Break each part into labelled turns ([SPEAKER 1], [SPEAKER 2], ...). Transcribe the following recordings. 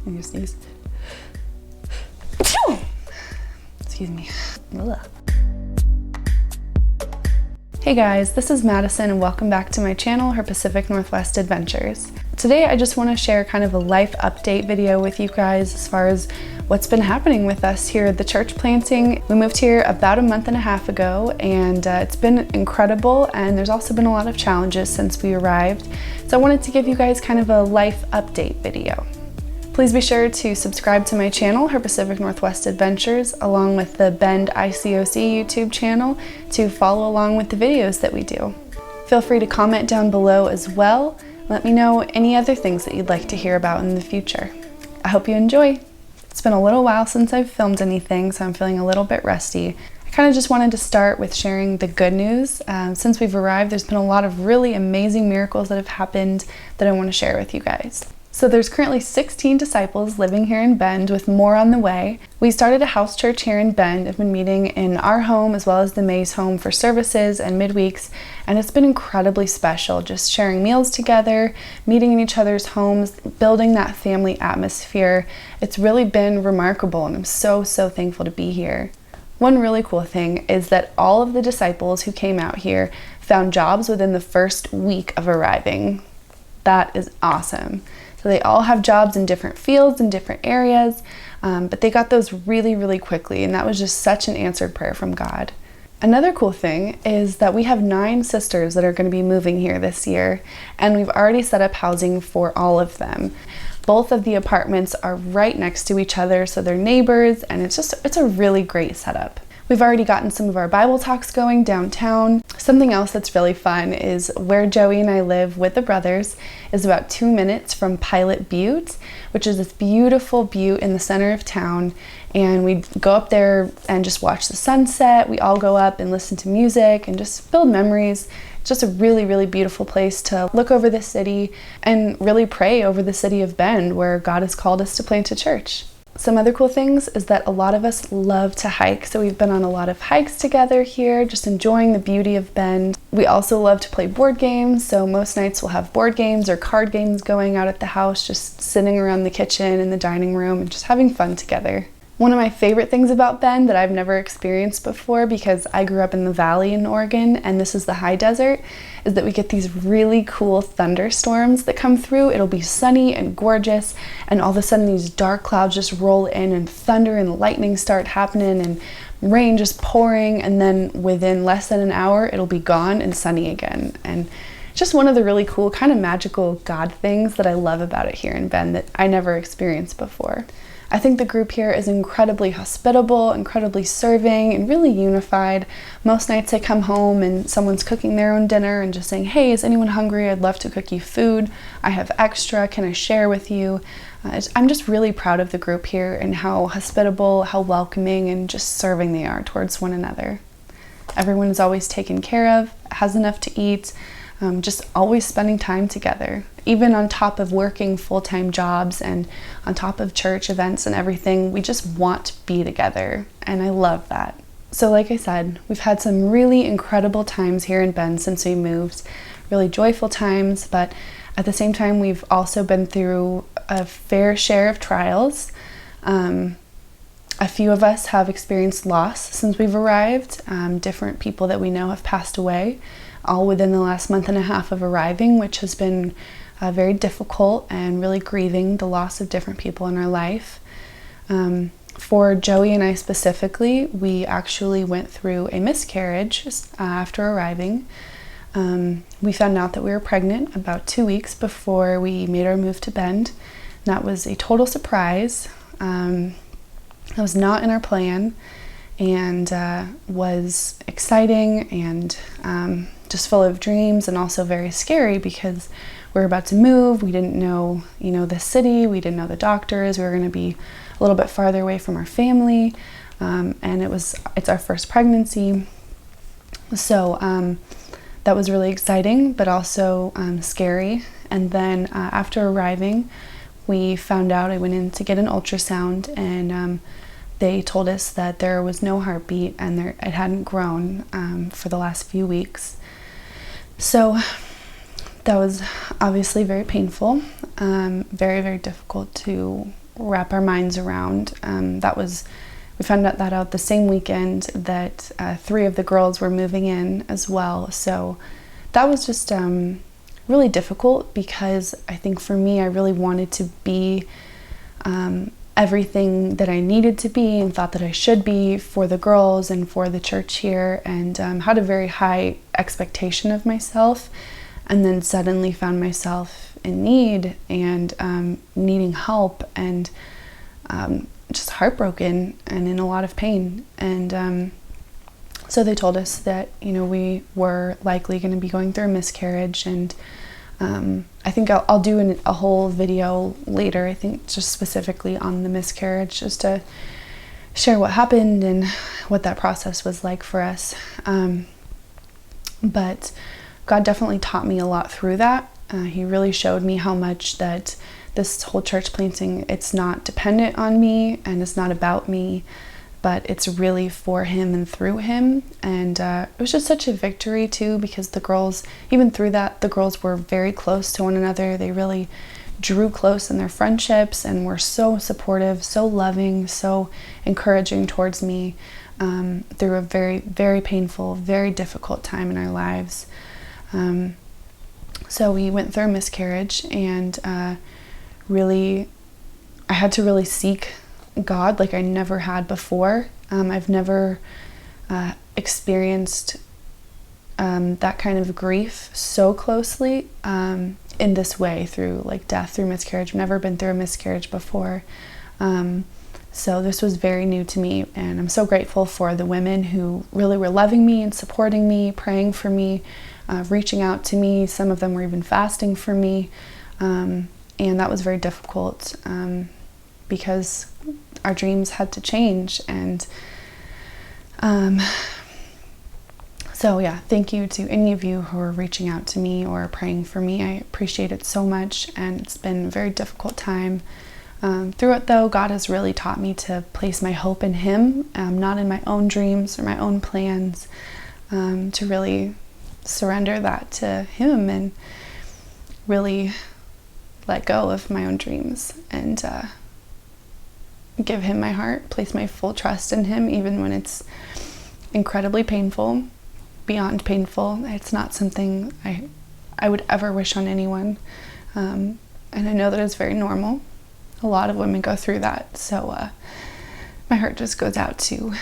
[SPEAKER 1] I'm gonna sneeze. Excuse me. Ugh. Hey guys, this is Madison and welcome back to my channel, Her Pacific Northwest Adventures. Today I just want to share kind of a life update video with you guys as far as what's been happening with us here at the church planting. We moved here about a month and a half ago and it's been incredible, and there's also been a lot of challenges since we arrived. So I wanted to give you guys kind of a life update video. Please be sure to subscribe to my channel, Her Pacific Northwest Adventures, along with the Bend ICOC YouTube channel to follow along with the videos that we do. Feel free to comment down below as well. Let me know any other things that you'd like to hear about in the future. I hope you enjoy. It's been a little while since I've filmed anything, so I'm feeling a little bit rusty. I kind of just wanted to start with sharing the good news. Since we've arrived, there's been a lot of really amazing miracles that have happened that I want to share with you guys. So there's currently 16 disciples living here in Bend, with more on the way. We started a house church here in Bend. I've been meeting in our home as well as the Mays home for services and midweeks, and it's been incredibly special, just sharing meals together, meeting in each other's homes, building that family atmosphere. It's really been remarkable, and I'm so thankful to be here. One really cool thing is that all of the disciples who came out here found jobs within the first week of arriving. That is awesome. So they all have jobs in different fields and different areas, but they got those really quickly, and that was just such an answered prayer from God. Another cool thing is that we have 9 sisters that are going to be moving here this year, and we've already set up housing for all of them. Both of the apartments are right next to each other, so they're neighbors, and it's a really great setup. We've already gotten some of our Bible talks going downtown. Something else that's really fun is where Joey and I live with the brothers is about 2 minutes from Pilot Butte, which is this beautiful butte in the center of town. And we go up there and just watch the sunset. We all go up and listen to music and just build memories. It's just a really beautiful place to look over the city and really pray over the city of Bend, where God has called us to plant a church. Some other cool things is that a lot of us love to hike, so we've been on a lot of hikes together here, just enjoying the beauty of Bend. We also love to play board games, so most nights we'll have board games or card games going out at the house, just sitting around the kitchen and the dining room and just having fun together. One of my favorite things about Bend that I've never experienced before, because I grew up in the valley in Oregon and this is the high desert, is that we get these really cool thunderstorms that come through. It'll be sunny and gorgeous, and all of a sudden these dark clouds just roll in and thunder and lightning start happening and rain just pouring, and then within less than an hour it'll be gone and sunny again. And just one of the really cool kind of magical God things that I love about it here in Bend that I never experienced before. I think the group here is incredibly hospitable, incredibly serving, and really unified. Most nights I come home and someone's cooking their own dinner and just saying, hey, is anyone hungry? I'd love to cook you food. I have extra. Can I share with you? I'm just really proud of the group here and how hospitable, how welcoming, and just serving they are towards one another. Everyone is always taken care of, has enough to eat, just always spending time together. Even on top of working full-time jobs and on top of church events and everything, we just want to be together, and I love that. So like I said, we've had some really incredible times here in Bend since we moved, really joyful times, but at the same time we've also been through a fair share of trials. A few of us have experienced loss since we've arrived. Different people that we know have passed away, all within the last month and a half of arriving, which has been very difficult and really grieving the loss of different people in our life. For Joey and I specifically, we actually went through a miscarriage after arriving. We found out that we were pregnant about 2 weeks before we made our move to Bend. That was a total surprise. That was not in our plan, and was exciting and just full of dreams, and also very scary because we were about to move. We didn't know, the city. We didn't know the doctors. We were going to be a little bit farther away from our family, and it's our first pregnancy. So that was really exciting, but also scary. And then after arriving, we found out, I went in to get an ultrasound, and they told us that there was no heartbeat and it hadn't grown for the last few weeks. So that was obviously very painful, very, very difficult to wrap our minds around. We found out that the same weekend that 3 of the girls were moving in as well. So that was just really difficult, because I think for me, I really wanted to be everything that I needed to be and thought that I should be for the girls and for the church here, and had a very high expectation of myself, and then suddenly found myself in need and needing help, and just heartbroken and in a lot of pain. And so they told us that, we were likely going to be going through a miscarriage, and I think I'll do a whole video later, I think just specifically on the miscarriage, just to share what happened and what that process was like for us. But God definitely taught me a lot through that. He really showed me how much that this whole church planting, it's not dependent on me and it's not about me, but it's really for Him and through Him. And it was just such a victory too, because the girls, even through that, the girls were very close to one another. They really drew close in their friendships and were so supportive, so loving, so encouraging towards me through a very, very painful, very difficult time in our lives. So we went through a miscarriage, and really, I had to really seek God like I never had before. I've never experienced that kind of grief so closely in this way, through like death, through miscarriage. I've never been through a miscarriage before. So this was very new to me, and I'm so grateful for the women who really were loving me and supporting me, praying for me, reaching out to me. Some of them were even fasting for me. And that was very difficult because our dreams had to change. And so yeah, thank you to any of you who are reaching out to me or praying for me. I appreciate it so much, and it's been a very difficult time. Through it though, God has really taught me to place my hope in Him, not in my own dreams or my own plans, to really surrender that to Him and really let go of my own dreams and give Him my heart, place my full trust in Him, even when it's incredibly painful, beyond painful. It's not something I would ever wish on anyone, and I know that it's very normal. A lot of women go through that, so my heart just goes out to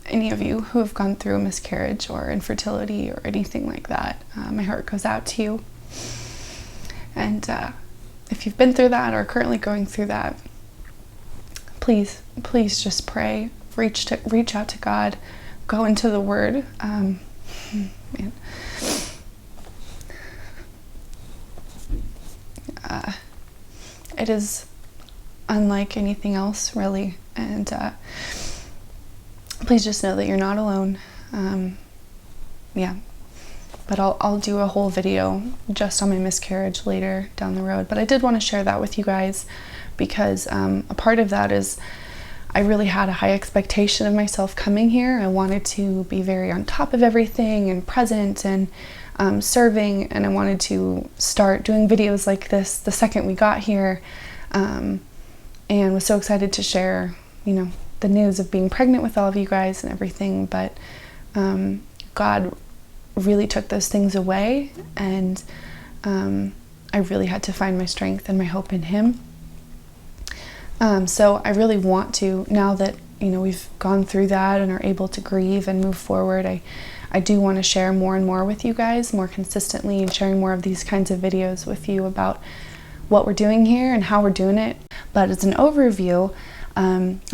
[SPEAKER 1] any of you who have gone through a miscarriage or infertility or anything like that. My heart goes out to you. And if you've been through that or currently going through that, please just pray. Reach out to God. Go into the Word. Man. It is unlike anything else, really. And please just know that you're not alone. Yeah. But I'll do a whole video just on my miscarriage later down the road. But I did want to share that with you guys, because a part of that is I really had a high expectation of myself coming here. I wanted to be very on top of everything and present and serving, and I wanted to start doing videos like this the second we got here, and was so excited to share, the news of being pregnant with all of you guys and everything. But God really took those things away, and I really had to find my strength and my hope in Him. So I really want to, now that we've gone through that and are able to grieve and move forward, I do want to share more and more with you guys more consistently, and sharing more of these kinds of videos with you about what we're doing here and how we're doing it. But as an overview,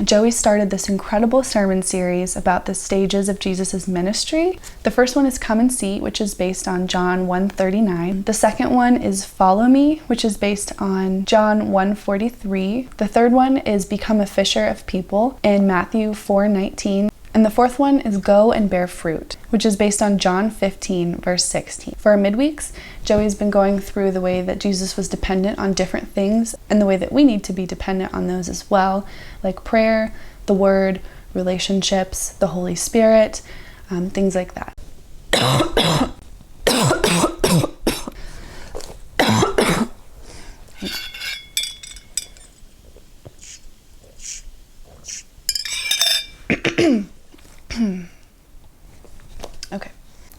[SPEAKER 1] Joey started this incredible sermon series about the stages of Jesus's ministry. The first one is Come and See, which is based on John 1:39. The second one is Follow Me, which is based on John 1:43. The third one is Become a Fisher of People in Matthew 4:19. And the fourth one is Go and Bear Fruit, which is based on John 15, verse 16. For our midweeks, Joey's been going through the way that Jesus was dependent on different things, and the way that we need to be dependent on those as well, like prayer, the Word, relationships, the Holy Spirit, things like that.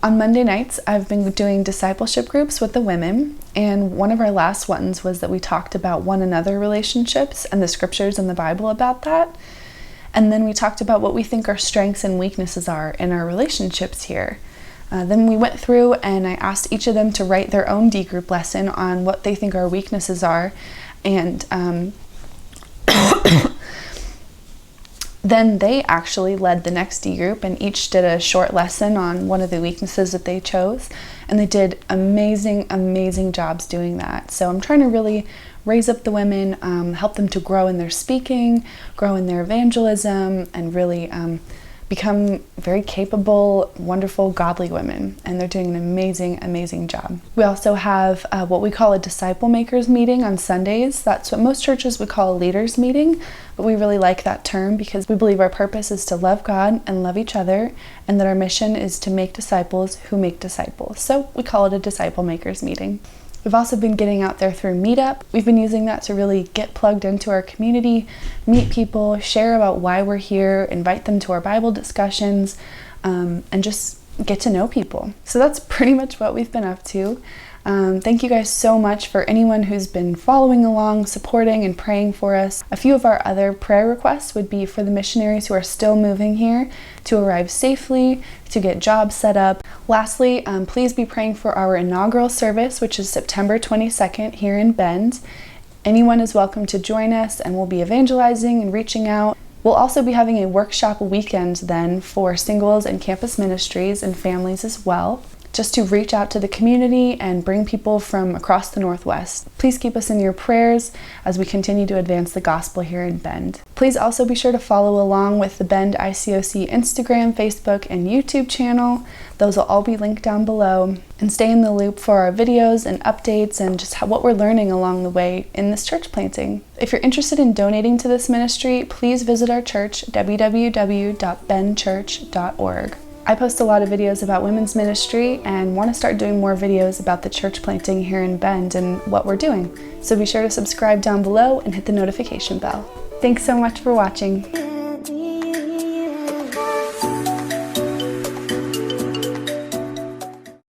[SPEAKER 1] On Monday nights, I've been doing discipleship groups with the women, and one of our last ones was that we talked about one another relationships and the scriptures in the Bible about that. And then we talked about what we think our strengths and weaknesses are in our relationships here. Then we went through and I asked each of them to write their own D group lesson on what they think our weaknesses are, and then they actually led the next D group and each did a short lesson on one of the weaknesses that they chose, and they did amazing jobs doing that. So I'm trying to really raise up the women, help them to grow in their speaking, grow in their evangelism, and really become very capable, wonderful, godly women, and they're doing an amazing job. We also have what we call a disciple makers meeting on Sundays. That's what most churches would call a leaders meeting, but we really like that term because we believe our purpose is to love God and love each other, and that our mission is to make disciples who make disciples. So we call it a disciple makers meeting. We've also been getting out there through Meetup. We've been using that to really get plugged into our community, meet people, share about why we're here, invite them to our Bible discussions, and just get to know people. So that's pretty much what we've been up to. Thank you guys so much for anyone who's been following along, supporting, and praying for us. A few of our other prayer requests would be for the missionaries who are still moving here to arrive safely, to get jobs set up. Lastly, please be praying for our inaugural service, which is September 22nd here in Bend. Anyone is welcome to join us, and we'll be evangelizing and reaching out. We'll also be having a workshop weekend then for singles and campus ministries and families as well, just to reach out to the community and bring people from across the Northwest. Please keep us in your prayers as we continue to advance the gospel here in Bend. Please also be sure to follow along with the Bend ICOC Instagram, Facebook, and YouTube channel. Those will all be linked down below. And stay in the loop for our videos and updates and just what we're learning along the way in this church planting. If you're interested in donating to this ministry, please visit our church, www.bendchurch.org. I post a lot of videos about women's ministry and want to start doing more videos about the church planting here in Bend and what we're doing. So be sure to subscribe down below and hit the notification bell. Thanks so much for watching.